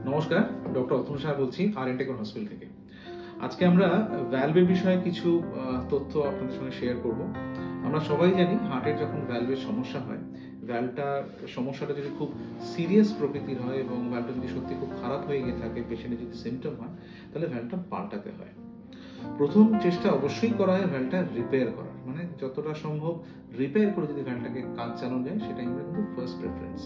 নমস্কার, ডক্টর অতুল সাহা বলছি আর.এন.টেকন হসপিটাল থেকে। আজকে আমরা ভ্যালভের বিষয়ে কিছু তথ্য আপনাদের সঙ্গে শেয়ার করব। আমরা সবাই জানি হার্টের যখন ভ্যালভের সমস্যা হয়, সমস্যাটা যদি খুব সিরিয়াস প্রকৃতির হয় এবং ভ্যালভটা যদি সত্যি খুব খারাপ হয়ে গিয়ে থাকে, পেশেন্টের যদি সিমটম হয়, তাহলে ভ্যালভটা পাল্টাতে হয়। প্রথম চেষ্টা অবশ্যই করা হয় ভ্যালভটা রিপেয়ার করার, মানে যতটা সম্ভব রিপেয়ার করে যদি ভ্যালভটাকে কাজ চালানো যায় সেটাই আমরা কিন্তু ফার্স্ট প্রেফারেন্স।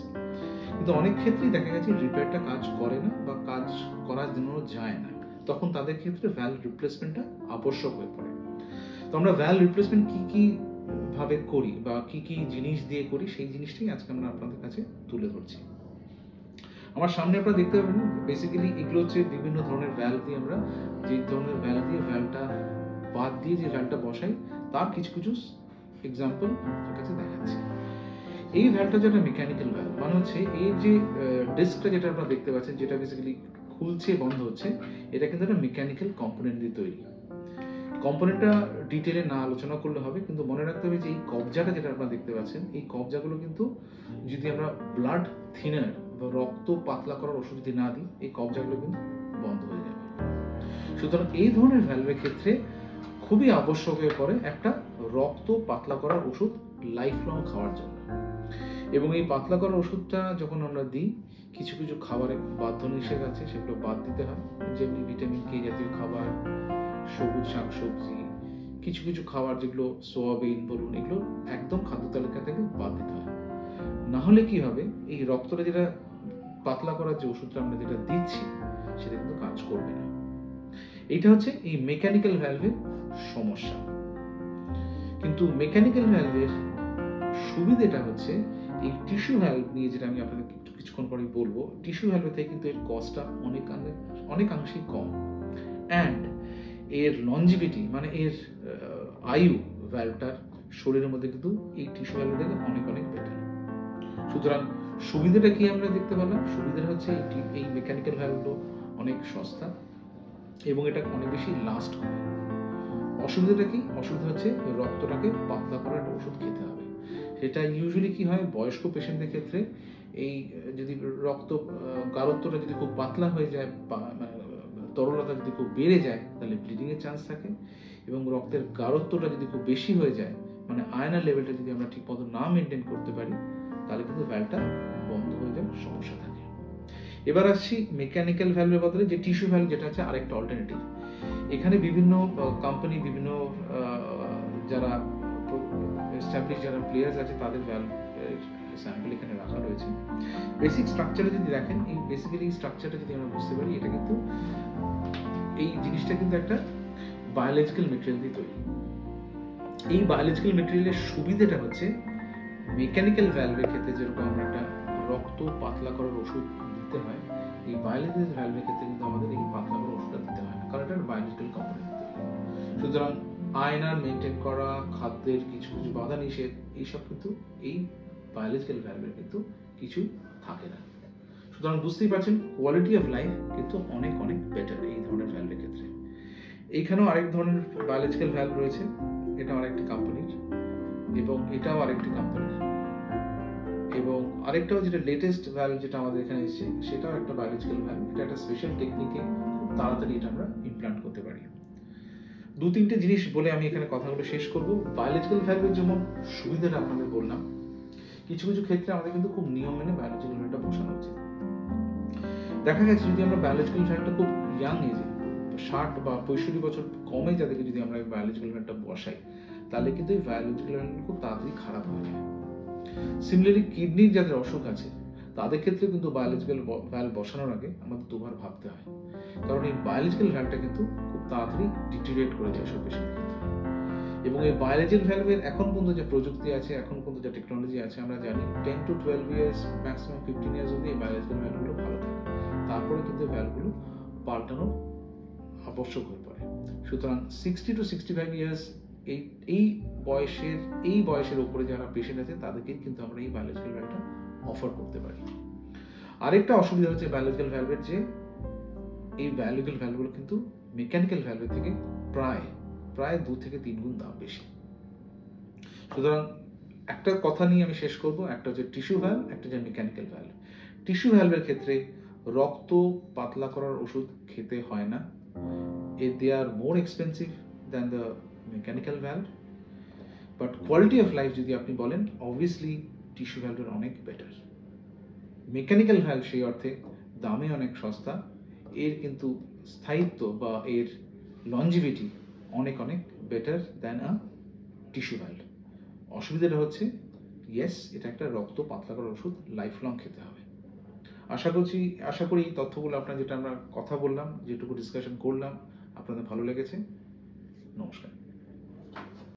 কিন্তু অনেক ক্ষেত্রেই দেখা গেছে রিপেয়ারটা কাজ করে না বা কাজ করার জন্য যায় না, তখন তাদের ক্ষেত্রে ভ্যালভ রিপ্লেসমেন্টটা আবশ্যক হয়ে পড়ে। তো আমরা ভ্যালভ রিপ্লেসমেন্ট কি ভাবে করি বা কি জিনিস দিয়ে করি, সেই জিনিসটাই আজকে আমরা আপনাদের কাছে তুলে ধরছি। আমার সামনে আপনারা দেখতে পাবেন, বেসিক্যালি এগুলো হচ্ছে বিভিন্ন ধরনের ভ্যালভ দিয়ে আমরা যে ধরনের ভ্যালভ দিয়ে ভ্যালভটা বাদ দিয়ে যে ভ্যালভটা বসাই তার কিছু কিছু এক্সাম্পল আপনাদের কাছে দেখাচ্ছি। এই ভ্যালভটা যেটা মেকানিক্যাল ভ্যালভ, মানে হচ্ছে এই যে ডিস্কটা যেটা আপনারা দেখতে পাচ্ছেন, যেটা বেসিক্যালি খুলছে বন্ধ হচ্ছে, এটা কিন্তু একটা মেকানিক্যাল কম্পোনেন্ট দিয়ে তৈরি। কম্পোনেন্টটা ডিটেলে না আলোচনা করলে হবে, কিন্তু মনে রাখতে হবে যে এই কবজাটা যেটা আপনারা দেখতে পাচ্ছেন, এই কবজাগুলো কিন্তু যদি আমরা ব্লাড থিনার বা রক্ত পাতলা করার ওষুধ যদি না দিই, এই কবজাগুলো কিন্তু বন্ধ হয়ে যাবে। সুতরাং এই ধরনের ভ্যালভের ক্ষেত্রে খুবই আবশ্যক হয়ে পড়ে একটা রক্ত পাতলা করার ওষুধ লাইফ লং খাওয়ার জন্য। এবং এই পাতলা করার ওষুধটা যখন আমরা দিই, কিছু কিছু খাবারে বাধ্য নিষেধ আছে, সেগুলো বাদ দিতে হয়, যেমনি ভিটামিন কে জাতীয় খাবার, সবুজ শাকসবজি, কিছু কিছু খাবার যেগুলো সোয়াবিন বলুন, এগুলো একদম খাদ্য তালিকা থেকে বাদ দিতে হয়। না হলে কি হবে, এই রক্তটা যেটা পাতলা করার যে ওষুধটা আমরা যেটা দিচ্ছি সেটা কিন্তু কাজ করবে না। এটা হচ্ছে এই মেকানিক্যাল ভ্যালভের সমস্যা। কিন্তু মেকানিক্যাল ভ্যালভের সুবিধাটা হচ্ছে এই টিস্যু ভ্যালভ নিয়ে, যেটা আমি আপনাদের কিছুক্ষণ পরে বলবো। টিস্যু ভ্যালভের থেকে কিন্তু এর কস্টটা অনেকাংশেই কম, অ্যান্ড এর লঞ্জিভিটি মানে এর আয়ু ভ্যালভটার শরীরের মধ্যে কিন্তু এই টিস্যু ভ্যালভ থেকে অনেক অনেক বেটার। সুতরাং সুবিধাটা কি আমরা দেখতে পেলাম? সুবিধাটা হচ্ছে এই মেকানিক্যাল ভ্যালভগুলো অনেক সস্তা এবং এটা অনেক বেশি লাস্ট করে। অসুবিধাটা কি? অসুবিধা হচ্ছে রক্তটাকে পাতলা করার একটা ওষুধ খেতে হবে। সেটা ইউজুয়ালি কি হয়, বয়স্ক পেশেন্টদের ক্ষেত্রে এই যদি রক্ত গাঢ়ত্বটা যদি খুব পাতলা হয়ে যায়, তরলতা যদি খুব বেড়ে যায়, তাহলে ব্লিডিং এর চান্স থাকে। এবং রক্তের গাঢ়ত্বটা যদি খুব বেশি হয়ে যায়, মানে আয়নার লেভেলটা যদি আমরা ঠিক মতো না মেনটেন করতে পারি, তাহলে কিন্তু ভ্যালভটা বন্ধ হয়ে যাওয়ার সমস্যা থাকে। এবার আসছি মেকানিক্যাল ভ্যালভের বদলে যে টিস্যু ভ্যালভ, যেটা হচ্ছে আরেকটা অল্টারনেটিভ। এখানে বিভিন্ন কোম্পানি, বিভিন্ন যারা এস্টাবলিশ যারা প্লেয়ার্স আছে, তাদের ভ্যালভ স্যাম্পল এখানে রাখা রয়েছে। বেসিক স্ট্রাকচারে যদি দেখেন, এই বেসিক্যালি স্ট্রাকচারটা যদি আমরা বুঝতে পারি, এটা কিন্তু এই জিনিসটা কিন্তু একটা বায়োলজিক্যাল মেটেরিয়াল দিয়ে তৈরি। এই বায়োলজিক্যাল মেটেরিয়ালের সুবিধাটা হচ্ছে মেকানিক্যাল ভ্যালভের ক্ষেত্রে যেরকম আমরা একটা রক্ত পাতলা করার ওষুধ দিতে হয়, এই বায়োলজিক্যাল ভ্যালভের ক্ষেত্রে কিন্তু আমাদের এই পাতলা করার ওষুধটা দিতে হয় না, কারণ এটা বায়োলজিক্যাল কম্পোনেন্ট। সুতরাং আয়নার মেনটেন করা, খাদ্যের কিছু কিছু বাধা নিষেধ, এইসব কিন্তু এই বায়োলজিক্যাল ভ্যালভের কিন্তু কিছু থাকে না। সুতরাং বুঝতেই পারছেন, কোয়ালিটি অফ লাইফ কিন্তু অনেক অনেক বেটার এই ধরনের ভ্যালভের ক্ষেত্রে। এইখানেও আরেক ধরনের বায়োলজিক্যাল ভ্যালভ রয়েছে, এটা আরেকটি কোম্পানির এবং এটাও আরেকটি কোম্পানির, এবং আরেকটাও যেটা লেটেস্ট ভ্যালভ যেটা আমাদের এখানে এসেছে, সেটাও একটা বায়োলজিক্যাল ভ্যালভ। এটা একটা স্পেশাল টেকনিকে খুব তাড়াতাড়ি এটা আমরা ইমপ্লান্ট করতে পারি। দু তিনটে জিনিস বলে আমি এখানে কথাগুলো শেষ করব। বায়োলজিক্যাল ভ্যালভের যেমন সুবিধাটা আপনাদের বললাম, কিছু কিছু ক্ষেত্রে আমাদের কিন্তু খুব নিয়ম মেনে বায়োলজিক্যাল ভ্যালভটা বসানো উচিত। দেখা গেছে যদি আমরা বায়োলজিক্যাল ভ্যালভটা খুব ইয়াং এজে, 60 বা 65 বছর কমে যাদেরকে যদি আমরা বায়োলজিক্যাল ভ্যালভটা বসাই, তাহলে কিন্তু এই বায়োলজিক্যাল ভ্যালভ খুব তাড়াতাড়ি খারাপ হয়ে যায়। সিমিলারলি কিডনির যাদের অসুখ আছে, তাদের ক্ষেত্রে কিন্তু বায়োলজিক্যাল ভ্যালভ বসানোর আগে আমাদের দুবার ভাবতে হয়, কারণ এই বায়োলজিক্যাল ভ্যালভটা কিন্তু খুব তাড়াতাড়ি ডিটেরিয়েট করে যায় সব পেশেন্টের ক্ষেত্রে। এবং এই বায়োলজিক্যাল ভ্যালভের এখন পর্যন্ত যে প্রযুক্তি আছে, এখন পর্যন্ত যে টেকনোলজি আছে, আমরা জানি 10 to 12 ইয়ার্স, ম্যাক্সিমাম 15 ইয়ার্স অবধি এই বায়োলজিক্যাল ভ্যালভগুলো ভালো থাকে। তারপরে কিন্তু ভ্যালভগুলো পাল্টানোর আবশ্যক হয়ে পড়ে। সুতরাং 60 to 65 ইয়ার্স এই বয়সের উপরে যারা পেশেন্ট আছে, তাদেরকে কিন্তু আমরা এই বায়োলজিক্যাল ভ্যালভটা অফার করতে পারি। আরেকটা অসুবিধা হচ্ছে বায়োলজিক্যাল ভ্যালভের, যে এই বায়োলজিক্যাল ভ্যালভগুলো কিন্তু মেকানিক্যাল ভ্যালভের থেকে প্রায় 2 থেকে 3 গুণ দাম বেশি। সুতরাং একটা কথা নিয়ে আমি শেষ করব, একটা হচ্ছে টিস্যু ভ্যালভ, একটা হচ্ছে মেকানিক্যাল ভ্যালভ। টিস্যু ভ্যালভের ক্ষেত্রে রক্ত পাতলা করার ওষুধ খেতে হয় না। They are more expensive than the mechanical valve, but quality of life যদি আপনি বলেন, অবভিয়াসলি টিস্যু ভ্যালভের অনেক বেটার। মেকানিক্যাল ভ্যালভ সেই অর্থে দামে অনেক সস্তা, এর কিন্তু স্থায়িত্ব বা এর লঞ্জিভিটি অনেক অনেক better than a tissue valve. অসুবিধাটা হচ্ছে, ইয়েস, এটা একটা রক্ত পাতলা করার ওষুধ, লাইফ লং খেতে হবে। আশা করি এই তথ্যগুলো আপনার, যেটা আমরা কথা বললাম, যেটুকু ডিসকাশন করলাম, আপনাদের ভালো লেগেছে। নমস্কার।